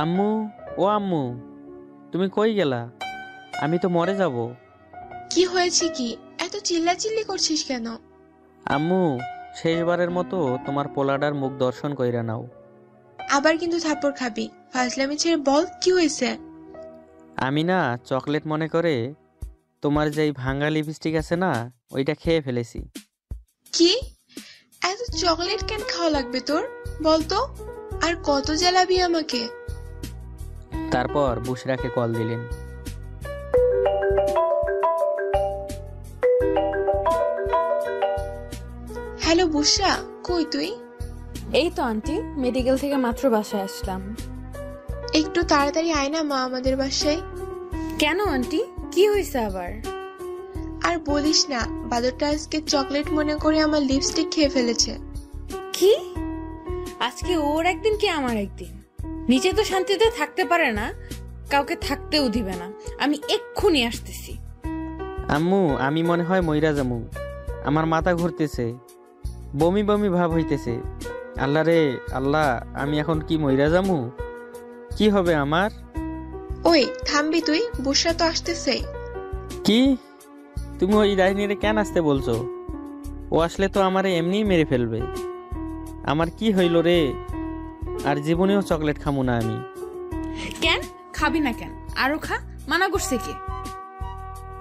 আম্মু, ও আম্মু, তুমি কই গেলা? আমি তো মরে যাব। কি হয়েছে? কি এত চিল্লাচিল্লি করছিস কেন? আম্মু, শেষবারের মতো তোমার পোলাডার মুখ দর্শন কইরা নাও। আবার কিন্তু থাপ্পড় খাবি। ফাজলামি ছেড়ে বল, কি হয়েছে? আমি না চকলেট মনে করে তোমার যেই ভাঙা লিপস্টিক আছে না, ওইটা খেয়ে ফেলেছি। কি? এত চকলেট কেন খাওয়া লাগবে তোর? বল তো, আর কত জ্বালাবি আমাকে? তারপর বুশরাকে কল দিলেন। হ্যালো বুশরা, কই তুই? এই তো আন্টি, মেডিকেল থেকে মাত্র বাসায় আসলাম। একটু তাড়াতাড়ি আয় না মা আমাদের বাসায়। কেন আন্টি, কি হয়েছে আবার? আর বলিস না, বাদরটা আজকে চকলেট মনে করে আমার লিপস্টিক খেয়ে ফেলেছে। কি? আজকে ওর একদিন কি আমার একদিন? নিচে তো শান্তিতে থাকতে পারে না, কাউকে থাকতেও দিবে না। আমি এক্ষুনি আসতেছি। আম্মু, আমি মনে হয় মইরা যামু। আমার মাথা ঘুরতেছে, বমি বমি ভাব হইতেছে। আল্লাহ রে আল্লাহ, আমি এখন কি মইরা যামু? কি হবে আমার? ওই থামবি তুই? বুশরা তো আসতেছে। কি? তুমি ওই ডাইনিরে কেন আসতে বলছো? ও আসলে তো আমারে এমনিই মেরে ফেলবে। আমার কি হইল রে? আর জীবনেও চকলেট খামু না আমি। কেন খাবি না? কেন আরো খা, মানা করছে কে?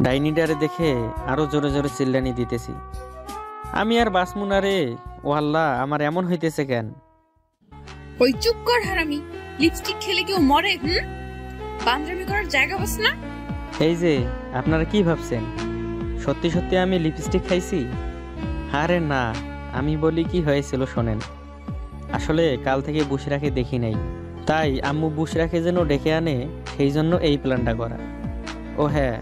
ডাইনিটারে দেখে আরো জোরে জোরে চিল্লানি দিতেছি। আমি আর বাসমু না রে। ও আল্লাহ, আমার এমন হইতেছে কেন? ওই চুপ কর হারামি। লিপস্টিক খেলে কেউ মরে? বান্দরামি করার জায়গা বাস না। এই যে, আপনারা কি ভাবছেন সত্যি সত্যি আমি লিপস্টিক খাইছি? আরে না, আমি বলি কি হয়েছিল শোনেন। আসলে কাল থেকে বুশরাকে দেখি নাই, তাই আম্মু বুশরাকে যেন ডেকে আনে, সেই জন্য এই প্ল্যানটা করা। ও হ্যাঁ,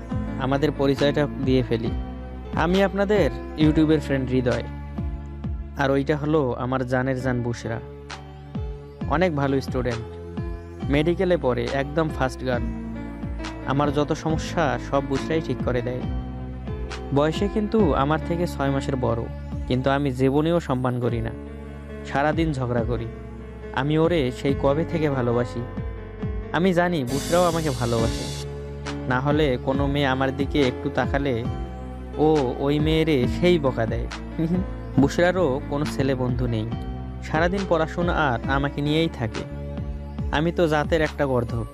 আমাদের পরিচয়টা দিয়ে ফেলি। আমি আপনাদের ইউটিউবের ফ্রেন্ড হৃদয়, আর ওইটা হলো আমার জানের জান বুশরা। অনেক ভালো স্টুডেন্ট, মেডিকেলে পড়ে, একদম ফার্স্ট গার্ড। আমার যত সমস্যা সব বুশরাই ঠিক করে দেয়। বয়সে কিন্তু আমার থেকে 6 মাসের বড়, কিন্তু আমি জীবনেও সম্মান করি না, সারাদিন ঝগড়া করি। আমি ওরে সেই কবে থেকে ভালোবাসি। আমি জানি বুশরাও আমাকে ভালোবাসে, না হলে কোনো মেয়ে আমার দিকে একটু তাকালে ও ওই মেয়েরে সেই বকা দেয়। বুশরারও কোনো ছেলে বন্ধু নেই, সারাদিন পড়াশোনা আর আমাকে নিয়েই থাকে। আমি তো জাতের একটা গর্ধব।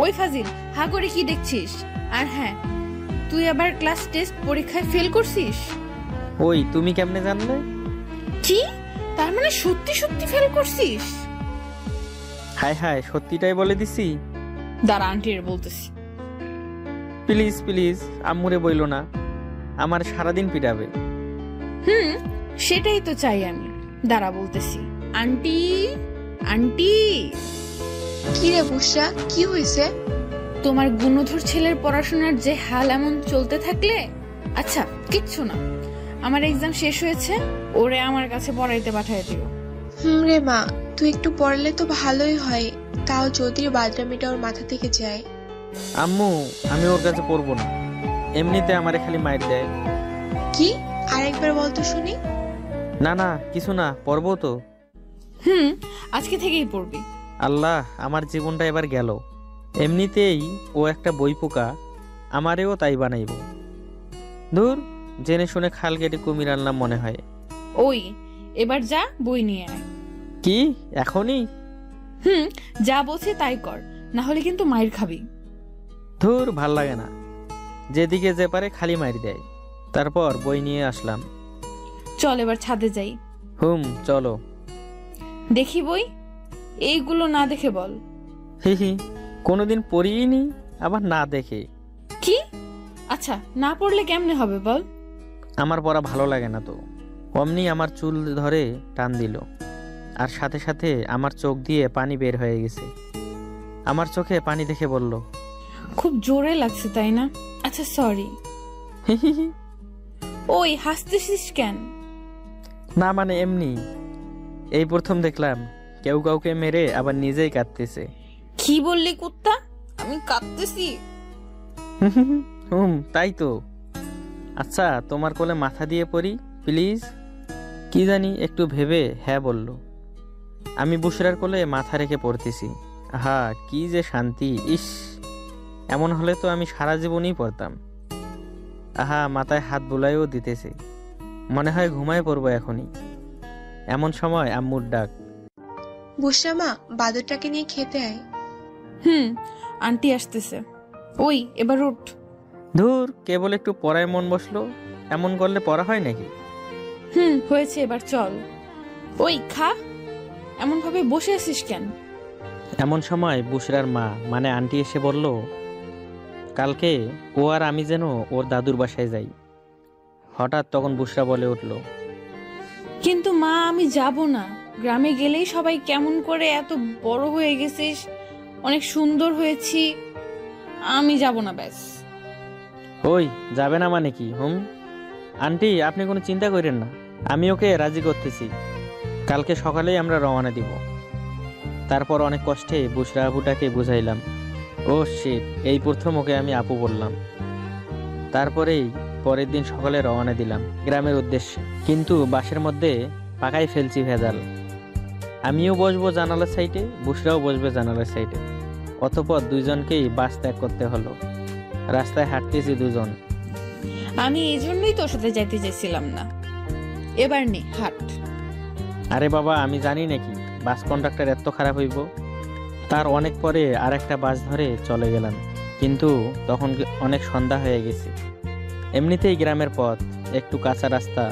ওই ফাজিল, হা করে কি দেখছিস? আর হ্যাঁ, তুই আবার ক্লাস টেস্ট পরীক্ষায় ফেল করছিস। ওই তুমি কেমনে জানলে? কি? তার মানে সত্যি সত্যি ফেল করছিস? হায় হায়, সত্যিটাই বলে দিছি। দাঁড়া, আন্টির বলতেছি। প্লিজ প্লিজ আম্মুরে বইলো না, আমার সারাদিন পিটাবে। সেটাই তো চাই আমি। দাঁড়া বলতেছি। Aunty, aunty. কি রে বুশরা, কি হয়েছে? তোমার গুণধর ছেলের পড়াশোনার যে হাল এমন চলতে থাকলে, আচ্ছা কিচ্ছু না, আমার এক্সাম শেষ হয়েছে, ওরে আমার কাছে পড়াইতে পাঠায় দিও। রে মা, তুই একটু পড়লে তো ভালোই হয়, তাও যদি বাদরামিটা ওর মাথা থেকে যায়। আম্মু, আমি ওর কাছে পড়বো না, এমনিতে আমারে খালি মাইর দেয়। কি? আরেকবার বল তো শুনি। না না, কিছু না, পড়বো তো। আজকে থেকেই পড়বি। আল্লাহ, আমার জীবনটা এবার গেল। এমনিতেই ও একটা বই পোকা, আমারেও তাই বানাইব। দূর, জেনে শুনে খাল কেটে কুমির আনলাম মনে হয়। ওই এবার যা, বই নিয়ে আয়। কি এখনই? যা বলছি তাই কর, না হলে কিন্তু মাইর খাবি। ধুর, ভাল লাগে না, যেদিকে যে পারে খালি মাইর দেয়। তারপর বই নিয়ে আসলাম। চল এবার ছাদে যাই। চলো। দেখি বই, এইগুলো না দেখে বল। হি, কোনোদিন পড়িনি, আবার না দেখে। কি? আচ্ছা, না পড়লে কেমনে হবে বল? আমার পড়া ভালো লাগে না তো। অমনি আমার চুল ধরে টান দিল, আর সাথে সাথে আমার চোখ দিয়ে পানি বের হয়ে গেছে। আমার চোখে পানি দেখে বলল, খুব জোরে লাগছে তাই না? আচ্ছা সরি। ওই হাসতেছিস কেন? না মানে এমনি, এই প্রথম দেখলাম কেউ কাউকে মেরে আবার নিজেই কাঁদতেছে। কি বললি কুত্তা? আমি কাঁদতেছি? তাই তো। আচ্ছা, তোমার কোলে মাথা দিয়ে পড়ি প্লিজ। কি জানি একটু ভেবে হ্যাঁ বলল। আমি বুশরার কোলে মাথা রেখে পড়তেছি, হা, কি যে শান্তি! ইস, এমন হলে তো আমি সারা জীবনই পড়তাম। আহা, মাথায় হাত বুলাইও দিতেছে, মনে হয় ঘুমায় পড়বো এখনই। এমন সময় আম্মুর ডাক। বুসরা মা, বাদরটাকে নিয়ে খেতে আয়। হুম, আন্টি আসতেছে। ওই এবার উঠ। ধুর, কেবল একটু পড়ায় মন বসলো, এমন করলে পড়া হয় নাকি? হুম, হয়েছে, এবার চল। ওই খা, এমন ভাবে বসে আছিস কেন? এমন সময় বুশরার মা মানে আন্টি এসে বলল, কালকে ও আর আমি যেন ওর দাদুর বাসায় যাই। হঠাৎ তখন বুশরা বলে উঠল, কিন্তু মা, আমি যাব না। গ্রামে গেলেই সবাই কেমন করে, এত বড় হয়ে গেছিস, অনেক সুন্দর হয়েছি, আমি যাব না ব্যাস। ওই যাবে না মানে কি? আন্টি, আপনি কোনো চিন্তা করেন না, আমি ওকে রাজি করতেছি। কালকে সকালেই আমরা রওনা দিব। তারপর অনেক কষ্টে বুশরা আপুটাকে বুঝাইলাম। ও শিট, এই প্রথম ওকে আমি আপু বললাম। তারপরেই পরের দিন সকালে রওনা দিলাম গ্রামের উদ্দেশ্যে। কিন্তু বাসের মধ্যে পাকাই ফেলছি ভেজাল। আমিও বসবো জানালার সাইডে, বুশরাও বসবে জানালার সাইডে। অতঃপর দুইজনকেই বাস ত্যাগ করতে হলো। রাস্তায় হাঁটতেছি দুজন। আমি এই জন্যই তোর সাথে যাইতে চাইছিলাম না। এবার নে, হাট। আরে বাবা, আমি জানি নাকি বাস কন্ডাক্টর এত খারাপ হইব? তার অনেক পরে আর একটা বাস ধরে চলে গেলাম, কিন্তু তখন অনেক সন্ধ্যা হয়ে গেছে। এমনিতেই গ্রামের পথ, একটু কাঁচা রাস্তা,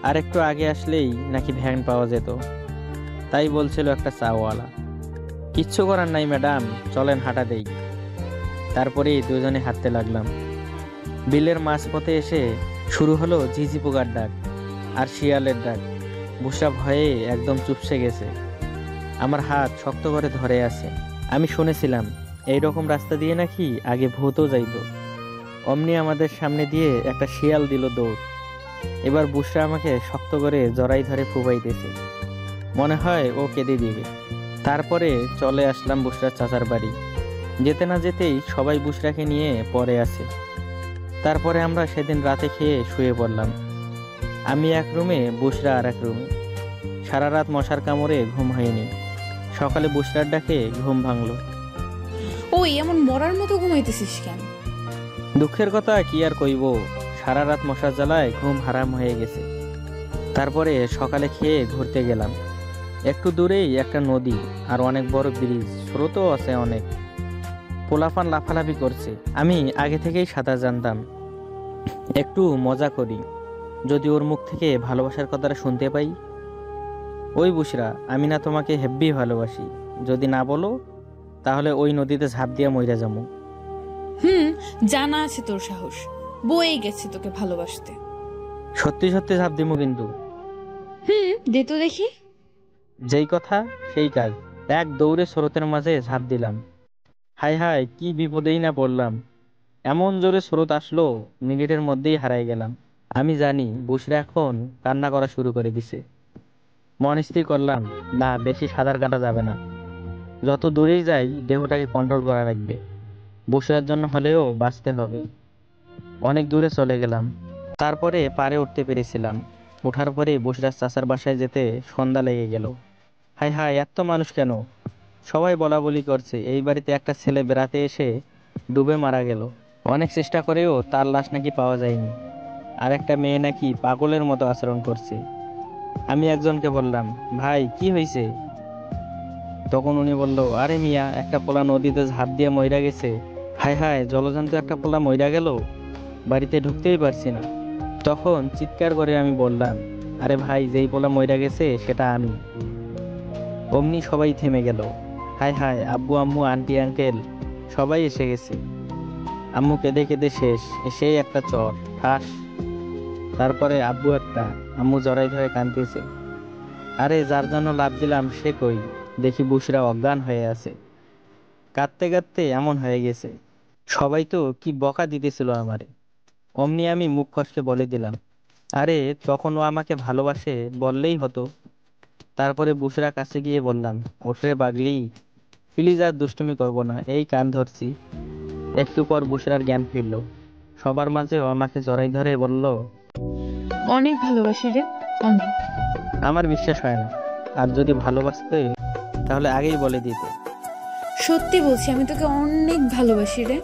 আর একটু আগে আসলেই নাকি ভ্যান পাওয়া যেত। তাই বলছিল একটা চাওয়ালা, কিচ্ছু করার নাই ম্যাডাম, চলেন হাঁটা দেই। তারপরেই দুজনে হাঁটতে লাগলাম। বিলের মাঝপথে এসে শুরু হলো ঝিঝি পোকার ডাক আর শিয়ালের ডাক। বুসরা ভয়ে একদম চুপসে গেছে, আমার হাত শক্ত করে ধরে আছে। আমি শুনেছিলাম এইরকম রাস্তা দিয়ে নাকি আগে ভূতও যাইতো। অমনি আমাদের সামনে দিয়ে একটা শিয়াল দিল দৌড়। এবার বুসরা আমাকে শক্ত করে জড়াই ধরে ফুবাইতেছে, মনে হয় ও কেঁদে দিবে। তারপরে চলে আসলাম বুসরার চাচার বাড়ি। যেতে না যেতেই সবাই বুসরাকে নিয়ে পড়ে আছে। তারপরে আমরা সেদিন রাতে খেয়ে শুয়ে পড়লাম। আমি এক রুমে, বুসরা আর এক রুমে। সারা রাত মশার কামড়ে ঘুম হয়নি। সকালে বুসরার ডাকে ঘুম ভাঙলো। ওই এমন মরার মতো ঘুমাইতেছিস কেন? দুঃখের কথা কি আর কইব, সারা রাত মশার জ্বালায় ঘুম হারাম হয়ে গেছে। তারপরে সকালে খেয়ে ঘুরতে গেলাম। একটু দূরেই একটা নদী আর অনেক বড় ব্রিজ, স্রোতও আছে অনেক। পোলাপান লাফালাফি করছে। আমি আগে থেকেই সাঁতার জানতাম, একটু মজা করি, যদি ওর মুখ থেকে ভালোবাসার কথাটা শুনতে পাই। ওই বুসরা, আমি না তোমাকে হেব্বি ভালোবাসি, যদি না বলো তাহলে ওই নদীতে ঝাঁপ দিয়ে মইরা যাবো। হুম, জানা আছে তোর সাহস, বয়ে গেছে তোকে ভালোবাসতে। সত্যি সত্যি ঝাঁপ দিমু কিন্তু। হুম, দে তো দেখি। যেই কথা সেই কাজ। এক দৌড়ে স্রোতের মাঝে ঝাঁপ দিলাম। হায় হায়, কি বিপদেই না পড়লাম! এমন জোরে স্রোত আসলো, মিনিটের মধ্যেই হারাই গেলাম। আমি জানি বুসরা এখন কান্না করা শুরু করে দিছে। মন স্থির করলাম, না, বেশি সাঁতার কাটা যাবে না। যত দূরেই যাই দেহটাকে কন্ট্রোল করা লাগবে। বুসরার জন্য হলেও বাঁচতে হবে। অনেক দূরে চলে গেলাম। তারপরে পাড়ে উঠতে পেরেছিলাম। ওঠার পরে বুসরার চাচার বাসায় যেতে সন্ধ্যা লেগে গেল। হায় হায়, এত মানুষ কেন! সবাই বলা বলি করছে এই বাড়িতে একটা ছেলে বেড়াতে এসে ডুবে মারা গেল। অনেক চেষ্টা করেও তার লাশ নাকি পাওয়া যায়নি। আর একটা মেয়ে নাকি পাগলের মতো আচরণ করছে। আমি একজনকে বললাম, ভাই কি হয়েছে? তখন উনি বলল, আরে মিয়া, একটা পোলা নদীতে ঝাঁপ দিয়ে মইরা গেছে। হায় হায়, জলজন্ত একটা পোলা মইরা গেল, বাড়িতে ঢুকতেই পারছি না। তখন চিৎকার করে আমি বললাম, আরে ভাই, যেই পোলা মইরা গেছে সেটা আমি। অমনি সবাই থেমে গেল। হায় হায়, আব্বু আম্মু আন্টি আঙ্কেল সবাই এসে গেছে। আম্মু কেঁদে কেঁদে শেষ, এসেই একটা চর ঠাস। তারপরে আব্বু একটা, আম্মু জড়াই ধরে কাঁদতেছে। আরে যার জন্য লাভ দিলাম সে কই? দেখি বুসরা অজ্ঞান হয়ে আছে। কাঁদতে কাঁদতে এমন হয়ে গেছে। সবাই তো কি বকা দিতেছিল আমারে। অমনি আমি মুখ ফসকে বলে দিলাম, আরে তখন ও আমাকে ভালোবাসে বললেই হতো। তারপরে বুসরা কাছে গিয়ে বললাম, ওঠরে পাগলি, প্লিজ আর দুষ্টুমি করবো না, এই কান ধরছি। একটু পর বুসরার জ্ঞান ফিরল। সবার মাঝে ও আমাকে জড়াই ধরে বলল, অনেক ভালোবাসি রে, অনেক। আমার বিশ্বাস হয় না, আর যদি ভালোবাসতে তাহলে আগেই বলে দিতে। সত্যি বলছি, আমি তোকে অনেক ভালোবাসি রে।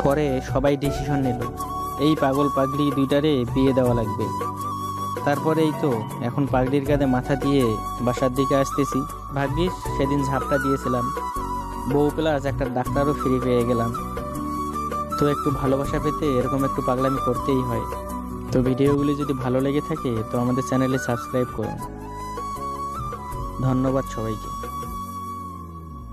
পরে সবাই ডিসিশন নিল এই পাগল পাগলি দুইটারে বিয়ে দেওয়া লাগবে। তারপরে এই তো এখন পাগলির কাঁধে মাথা দিয়ে বাসার দিকে আসতেছি। ভাগ্যিস সেদিন ঝাপটা দিয়েছিলাম, বউ প্লাস একটা ডাক্তারও ফ্রি পেয়ে গেলাম। তো একটু ভালোবাসা পেতে এরকম একটু পাগলামি করতেই হয়। তো ভিডিওগুলি যদি ভালো লেগে থাকে তো আমাদের চ্যানেলে সাবস্ক্রাইব করুন। ধন্যবাদ সবাইকে।